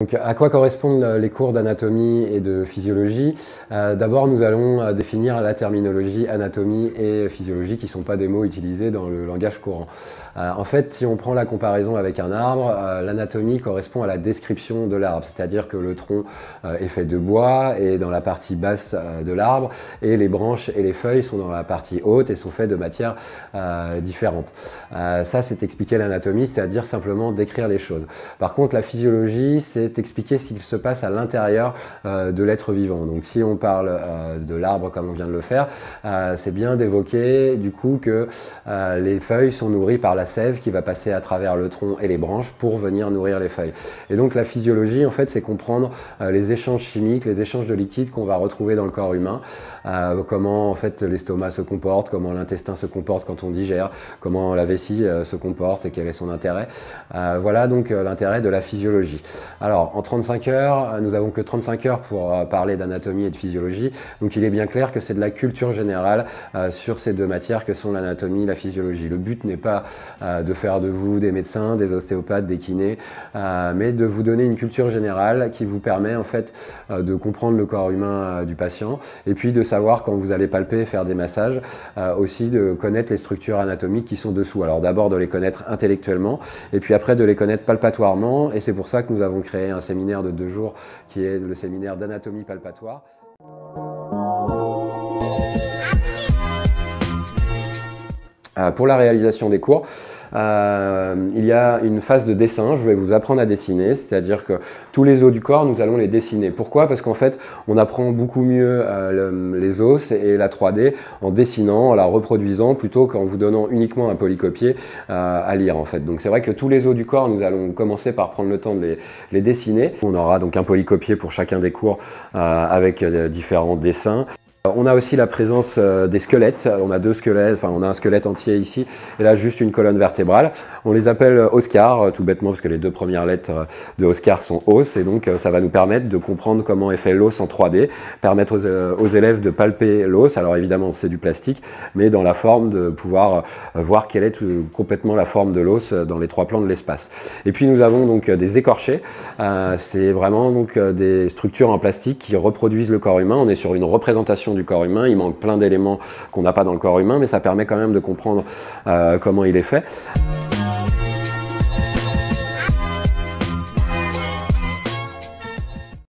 Donc, à quoi correspondent les cours d'anatomie et de physiologie? D'abord, nous allons définir la terminologie anatomie et physiologie qui ne sont pas des mots utilisés dans le langage courant. En fait, si on prend la comparaison avec un arbre, l'anatomie correspond à la description de l'arbre, c'est-à-dire que le tronc est fait de bois et dans la partie basse de l'arbre, et les branches et les feuilles sont dans la partie haute et sont faites de matières différentes. Ça, c'est expliquer l'anatomie, c'est-à-dire simplement décrire les choses. Par contre, la physiologie, c'est expliquer ce qui se passe à l'intérieur de l'être vivant. Donc si on parle de l'arbre comme on vient de le faire, c'est bien d'évoquer du coup que les feuilles sont nourries par la sève qui va passer à travers le tronc et les branches pour venir nourrir les feuilles. Et donc la physiologie, en fait, c'est comprendre les échanges chimiques, les échanges de liquides qu'on va retrouver dans le corps humain, comment en fait l'estomac se comporte, comment l'intestin se comporte quand on digère, comment la vessie se comporte et quel est son intérêt. Voilà donc l'intérêt de la physiologie. Alors, en 35 heures, nous n'avons que 35 heures pour parler d'anatomie et de physiologie, donc il est bien clair que c'est de la culture générale sur ces deux matières que sont l'anatomie et la physiologie. Le but n'est pas de faire de vous des médecins, des ostéopathes, des kinés, mais de vous donner une culture générale qui vous permet en fait de comprendre le corps humain du patient et puis de savoir quand vous allez palper, faire des massages, aussi de connaître les structures anatomiques qui sont dessous. Alors d'abord de les connaître intellectuellement et puis après de les connaître palpatoirement, et c'est pour ça que nous avons créé un séminaire de 2 jours qui est le séminaire d'anatomie palpatoire. Pour la réalisation des cours, il y a une phase de dessin. Je vais vous apprendre à dessiner, c'est-à-dire que tous les os du corps, nous allons les dessiner. Pourquoi? Parce qu'en fait, on apprend beaucoup mieux les os et la 3D en dessinant, en la reproduisant, plutôt qu'en vous donnant uniquement un polycopier à lire en fait. Donc c'est vrai que tous les os du corps, nous allons commencer par prendre le temps de les dessiner. On aura donc un polycopier pour chacun des cours avec différents dessins. On a aussi la présence des squelettes. On a 2 squelettes, enfin on a un squelette entier ici et là juste une colonne vertébrale. On les appelle Oscar tout bêtement parce que les 2 premières lettres de Oscar sont os, et donc ça va nous permettre de comprendre comment est fait l'os en 3D, permettre aux élèves de palper l'os. Alors évidemment c'est du plastique, mais dans la forme de pouvoir voir quelle est complètement la forme de l'os dans les 3 plans de l'espace. Et puis nous avons donc des écorchés. C'est vraiment donc des structures en plastique qui reproduisent le corps humain. On est sur une représentation du corps humain, il manque plein d'éléments qu'on n'a pas dans le corps humain, mais ça permet quand même de comprendre comment il est fait.